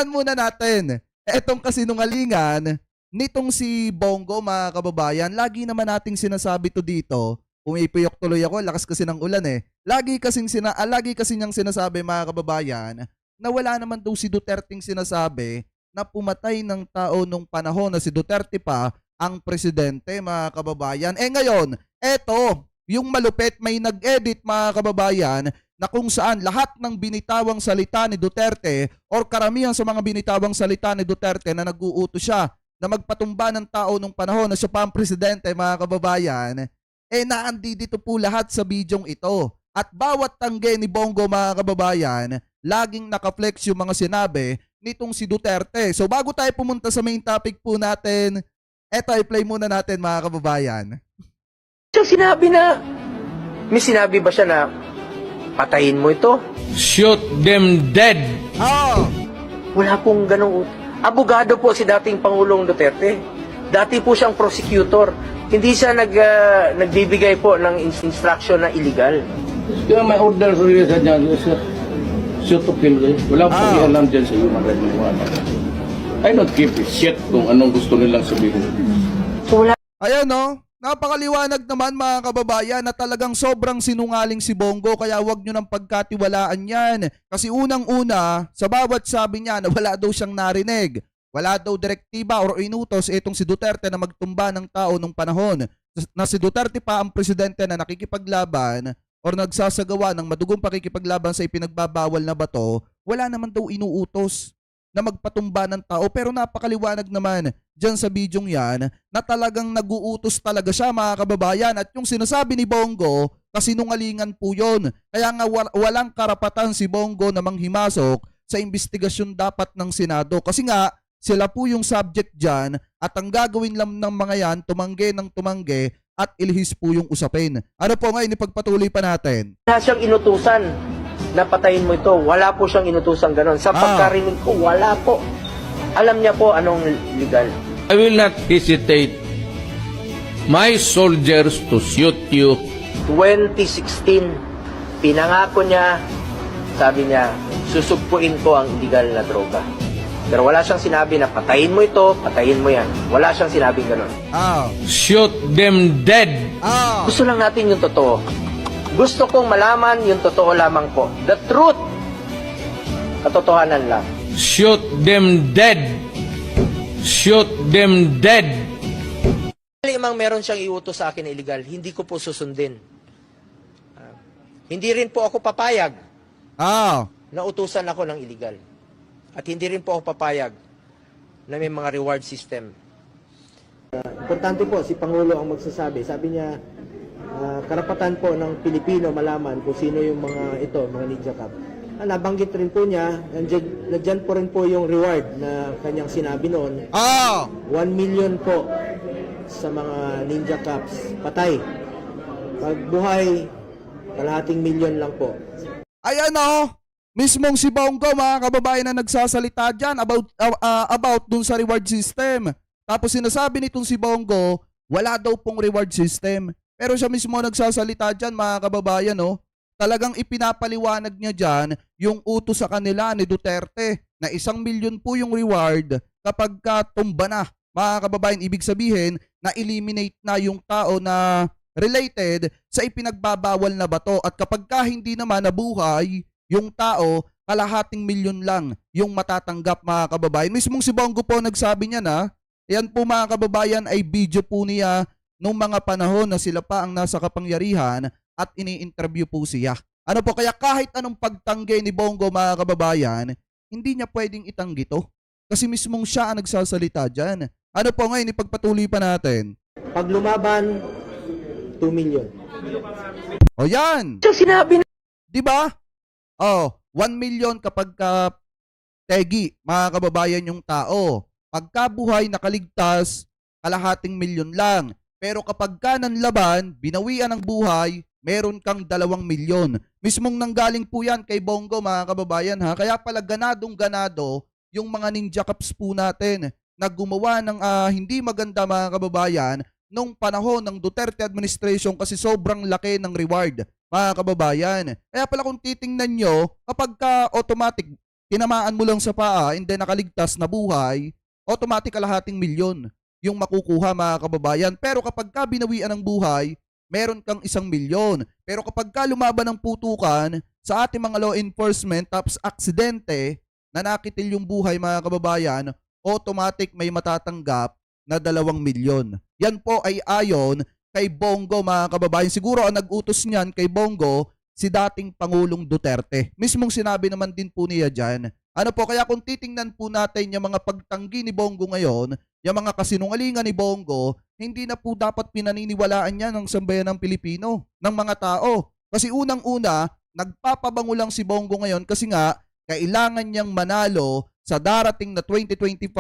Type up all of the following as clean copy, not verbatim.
tingnan muna natin. Etong kasinungalingan nitong si Bongo, mga kababayan, lagi naman nating sinasabi to dito. Pumipiyok tuloy ako, lakas kasi ng ulan eh. Lagi kasi niyang sinasabi, mga kababayan, na wala naman daw si Duterteng sinasabi na pumatay ng tao nung panahon na si Duterte pa ang presidente, mga kababayan. Eh ngayon, eto, yung malupit, may nag-edit, mga kababayan, na kung saan lahat ng binitawang salita ni Duterte or karamihan sa mga binitawang salita ni Duterte na nag-uutos siya na magpatumba ng tao nung panahon na siya pa ang presidente, mga kababayan, eh naandi dito po lahat sa bidyong ito. At bawat tangge ni Bongo, mga kababayan, laging nakaflex yung mga sinabi nitong si Duterte. So bago tayo pumunta sa main topic po natin, eto i-play muna natin, mga kababayan. Siyang sinabi na, may sinabi ba siya na patayin mo ito? Shoot them dead. Oh, Wala pong ganong... Abogado po si dating Pangulong Duterte. Dati po siyang prosecutor. Hindi siya nagbibigay po ng instruction na illegal. Kaya may order sa dyan, shoot to kill. Wala pong ialam dyan sa human rights ng mga. I don't give a shit kung anong gusto nilang sabihin. So wala ayan no. Napakaliwanag naman, mga kababayan, na talagang sobrang sinungaling si Bongo, kaya wag nyo nang pagkatiwalaan yan. Kasi unang-una, sa bawat sabi niya na wala daw siyang narinig, wala daw direktiba or inutos itong si Duterte na magtumba ng tao nung panahon na si Duterte pa ang presidente na nakikipaglaban or nagsasagawa ng madugong pakikipaglaban sa ipinagbabawal na bato, wala naman daw inuutos na magpatumba ng tao. Pero napakaliwanag naman dyan sa bidyong yan na talagang nag-uutos talaga siya, mga kababayan. At yung sinasabi ni Bongo, kasinungalingan po yun. Kaya nga walang karapatan si Bongo na manghimasok sa investigasyon dapat ng Senado. Kasi nga, sila po yung subject dyan at ang gagawin lang ng mga yan, tumangge ng tumangge at ilihis po yung usapin. Ano po ngayon, ipagpatuloy pa natin. siyang inutusan na patayin mo ito. Wala po siyang inutusan ganon. Sa pagkarinig ko, wala po. Alam niya po anong legal. I will not hesitate my soldiers to shoot you. 2016, pinangako niya, sabi niya, susugpuin ko ang illegal na droga. Pero wala siyang sinabi na patayin mo ito, patayin mo yan. Wala siyang sinabing ganon. Shoot them dead. Gusto lang natin yung totoo. Gusto kong malaman yung totoo lamang po. The truth. Katotohanan lang. Shoot them dead. Shoot them dead. Limang meron siyang iutos sa akin na illegal, hindi ko po susundin. Hindi rin po ako papayag na utusan ako ng illegal. At hindi rin po ako papayag na may mga reward system. Importante po, si Pangulo ang magsasabi. Sabi niya, karapatan po ng Pilipino malaman kung sino yung mga ito, mga Ninja Cup. Nabanggit rin po niya, nandiyan po rin po yung reward na kanyang sinabi noon. 1 million po sa mga Ninja Cups patay. Pag buhay, kalahating milyon lang po. Ayan o, mismong si Bongo, mga kababayan, na nagsasalita dyan about dun sa reward system. Tapos sinasabi nitong si Bongo, wala daw pong reward system. Pero siya mismo nagsasalita dyan, mga kababayan, no? Talagang ipinapaliwanag niya dyan yung utos sa kanila ni Duterte na 1 milyon po yung reward kapag tumba na. Mga kababayan, ibig sabihin na eliminate na yung tao na related sa ipinagbabawal na bato. At kapag hindi naman nabuhay yung tao, kalahating milyon lang yung matatanggap, mga kababayan. Mismong si Bongo po nagsabi niya na, yan po, mga kababayan, ay video po niya nung mga panahon na sila pa ang nasa kapangyarihan at ini-interview po siya. Ano po, kaya kahit anong pagtanggi ni Bongo, mga kababayan, hindi niya pwedeng itanggi to. Kasi mismong siya ang nagsasalita dyan. Ano po ngayon, ipagpatuloy pa natin. Pag lumaban, 2 million. O yan! Siyang sinabi na, Diba? 1 million kapag tegi, mga kababayan, yung tao. Pagkabuhay, nakaligtas, kalahating milyon lang. Pero kapag ka nanlaban, binawian ng buhay, meron kang 2 milyon. Mismong nanggaling po yan kay Bongo, mga kababayan, ha? Kaya pala ganadong-ganado yung mga Ninja Cups po natin na gumawa ng hindi maganda, mga kababayan, nung panahon ng Duterte administration kasi sobrang laki ng reward, mga kababayan. Kaya pala kung titingnan nyo, kapag ka automatic, tinamaan mo lang sa paa and then nakaligtas na buhay, automatic kalahating milyon yung makukuha mga kababayan. Pero kapag ka binawian ng buhay, meron kang 1 milyon. Pero kapag ka lumaban ng putukan sa ating mga law enforcement tapos aksidente na nakitil yung buhay mga kababayan, automatic may matatanggap na 2 milyon. Yan po ay ayon kay Bongo mga kababayan. Siguro ang nag-utos niyan kay Bongo, si dating Pangulong Duterte. Mismong sinabi naman din po niya dyan. Ano po, kaya kung titingnan po natin yung mga pagtanggi ni Bongo ngayon, yung mga kasinungalingan ni Bongo, hindi na po dapat pinaniniwalaan niya ng sambayan ng Pilipino, ng mga tao. Kasi unang-una, nagpapabango lang si Bongo ngayon kasi nga, kailangan niyang manalo sa darating na 2025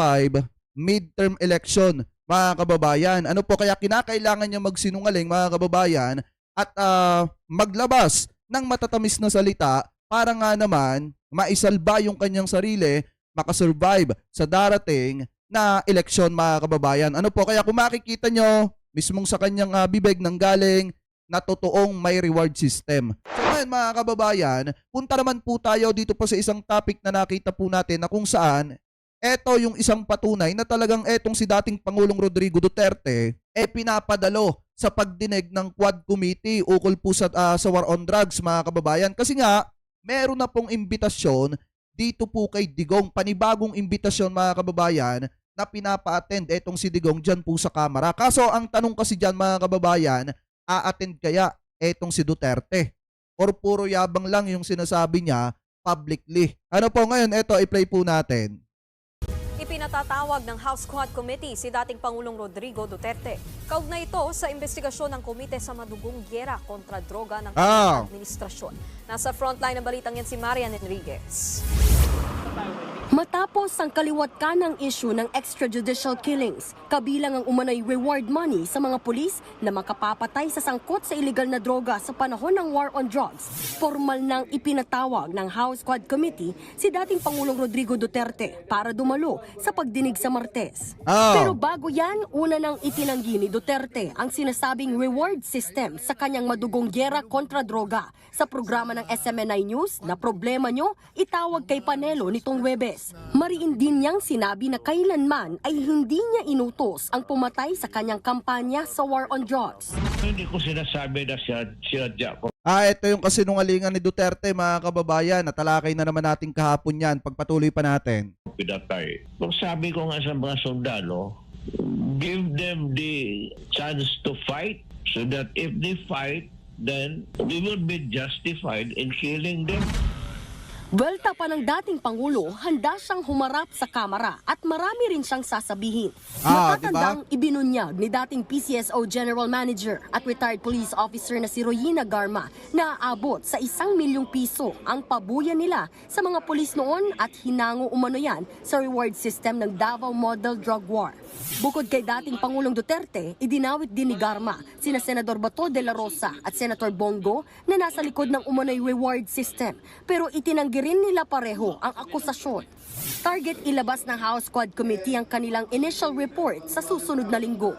midterm election, mga kababayan. Ano po, kaya kinakailangan niya magsinungaling, mga kababayan, at maglabas ng matatamis na salita para nga naman maisalba yung kanyang sarili, makasurvive sa darating na eleksyon mga kababayan. Ano po, kaya kung makikita nyo, mismong sa kanyang bibig nang galing na totoong may reward system. So ngayon mga kababayan, punta naman po tayo dito po sa isang topic na nakita po natin na kung saan eto yung isang patunay na talagang etong si dating Pangulong Rodrigo Duterte pinapadalo sa pagdinig ng Quad Committee ukol po sa war on drugs mga kababayan. Kasi nga, meron na pong imbitasyon dito po kay Digong, panibagong imbitasyon mga kababayan na pinapa-attend etong si Digong dyan po sa Kamara. Kaso ang tanong kasi dyan mga kababayan, a-attend kaya etong si Duterte? Or puro yabang lang yung sinasabi niya publicly? Ano po ngayon, eto i-play po natin. Ipinatatawag ng House Quad Committee si dating Pangulong Rodrigo Duterte. Kaugnay ito sa investigasyon ng komite sa madugong gyera kontra droga ng kanyang administrasyon. Nasa frontline ng balitang yan si Marian Enriquez. Matapos ang kaliwat kanang issue ng extrajudicial killings, kabilang ang umano'y reward money sa mga pulis na makapapatay sa sangkot sa illegal na droga sa panahon ng war on drugs, formal nang ipinatawag ng House Quad Committee si dating Pangulong Rodrigo Duterte para dumalo sa pagdinig sa Martes. Pero bago yan, una nang itinanggi ni Duterte ang sinasabing reward system sa kanyang madugong gyera kontra droga sa programa ng SMNI News na problema nyo, itawag kay Panelo nitong Huwebes. Mariin din niyang sinabi na kailanman ay hindi niya inutos ang pumatay sa kanyang kampanya sa war on drugs. Hindi ko sinasabi na sinadya ko. Ito yung kasinungalingan ni Duterte mga kababayan. Natalakay na naman natin kahapon yan. Pagpatuloy pa natin. Pinatay. Kung sabi ko nga sa mga sundalo, give them the chance to fight so that if they fight, then we will be justified in killing them. Welta pa ng dating Pangulo, handa siyang humarap sa Kamara at marami rin siyang sasabihin. Matatandang ibinunyag ni dating PCSO General Manager at retired police officer na si Royina Garma na aabot sa 1 milyong piso ang pabuya nila sa mga pulis noon at hinango umano yan sa reward system ng Davao Model Drug War. Bukod kay dating Pangulong Duterte, idinawit din ni Garma sina Senador Bato de la Rosa at Senator Bongo na nasa likod ng umano'y reward system, pero itinanggi rin nila pareho ang akusasyon. Target ilabas ng House Quad Committee ang kanilang initial report sa susunod na linggo.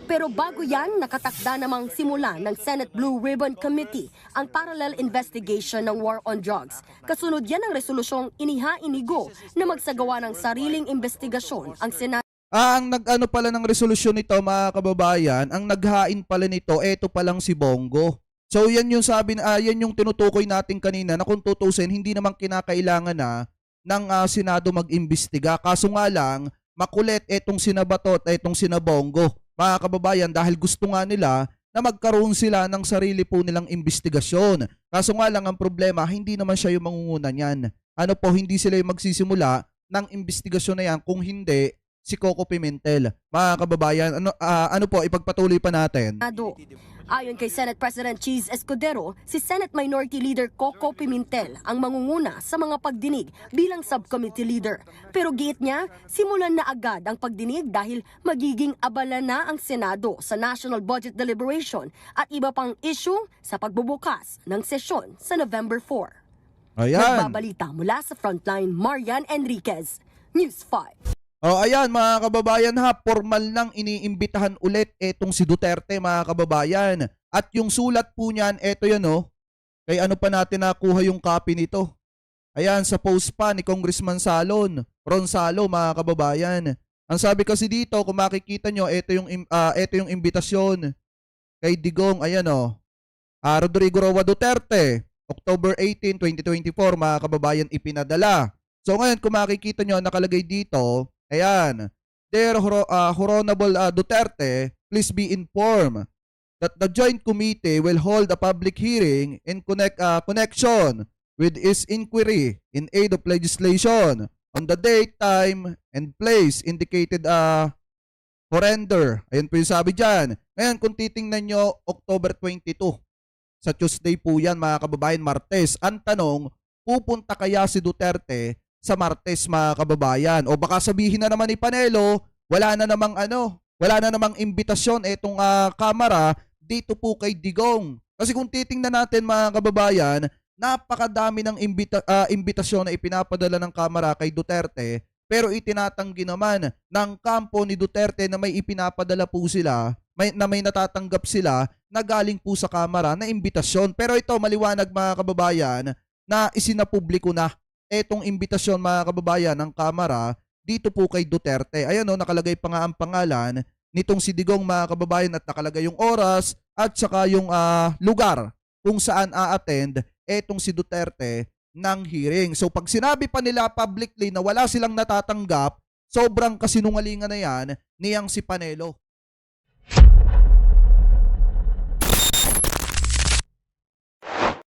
Pero bago yan, nakatakda namang simula ng Senate Blue Ribbon Committee ang parallel investigation ng war on drugs. Kasunod yan ang resolusyong inihainigo na magsagawa ng sariling investigasyon ang Senado. Ang nag-ano pala ng resolusyon nito mga kababayan, ang naghain pala nito, eto palang si Bongo. So yan yung sabi na yan yung tinutukoy natin kanina na kung tutusin hindi naman kinakailangan na ng Senado mag-imbestiga. Kaso nga lang makulit etong sina Bato at etong sina Bongo, mga kababayan, dahil gusto nga nila na magkaroon sila ng sarili po nilang investigasyon. Kaso nga lang ang problema, hindi naman siya yung mangunguna niyan. Ano po, hindi sila yung magsisimula ng investigasyon na yan kung hindi si Coco Pimentel. Mga kababayan, ano po, ipagpatuloy pa natin. Ayon kay Senate President Cheese Escudero, si Senate Minority Leader Coco Pimentel ang mangunguna sa mga pagdinig bilang subcommittee leader. Pero giit niya, simulan na agad ang pagdinig dahil magiging abala na ang Senado sa National Budget Deliberation at iba pang issue sa pagbubukas ng sesyon sa November 4. Ayan. Nagbabalita mula sa Frontline, Marian Enriquez, News 5. Ayan mga kababayan ha, formal nang iniimbitahan ulit etong si Duterte mga kababayan. At yung sulat po niyan, eto yan kay ano pa natin nakuha yung copy nito. Ayan, sa post pa ni Congressman Ronsalo, mga kababayan. Ang sabi kasi dito, kung makikita nyo, ito yung imbitasyon kay Digong, ayan o. Rodrigo Roa Duterte, October 18, 2024, mga kababayan, ipinadala. So ngayon, kung makikita nyo, nakalagay dito, ayan, Dear Honorable Duterte, please be informed that the Joint Committee will hold a public hearing in connection with its inquiry in aid of legislation on the date, time, and place indicated horrender. Ayun po yung sabi dyan. Ngayon, kung titingnan nyo, October 22, sa Tuesday po yan, mga kababayan, Martes. Ang tanong, pupunta kaya si Duterte sa Martes, mga kababayan? O baka sabihin na naman ni Panelo, wala na namang imbitasyon etong Kamara dito po kay Digong. Kasi kung titingnan natin, mga kababayan, napakadami ng imbitasyon na ipinapadala ng Kamara kay Duterte, pero itinatanggi naman ng kampo ni Duterte na may ipinapadala po sila, may natatanggap sila na galing po sa Kamara na imbitasyon. Pero ito, maliwanag, mga kababayan, na isinapubliko na etong imbitasyon, mga kababayan, ng Kamara dito po kay Duterte. Ayan o, nakalagay pa nga ang pangalan nitong si Digong, mga kababayan, at nakalagay yung oras at saka yung lugar kung saan a-attend etong si Duterte ng hearing. So pag sinabi pa nila publicly na wala silang natatanggap, sobrang kasinungalingan na yan niyang si Panelo.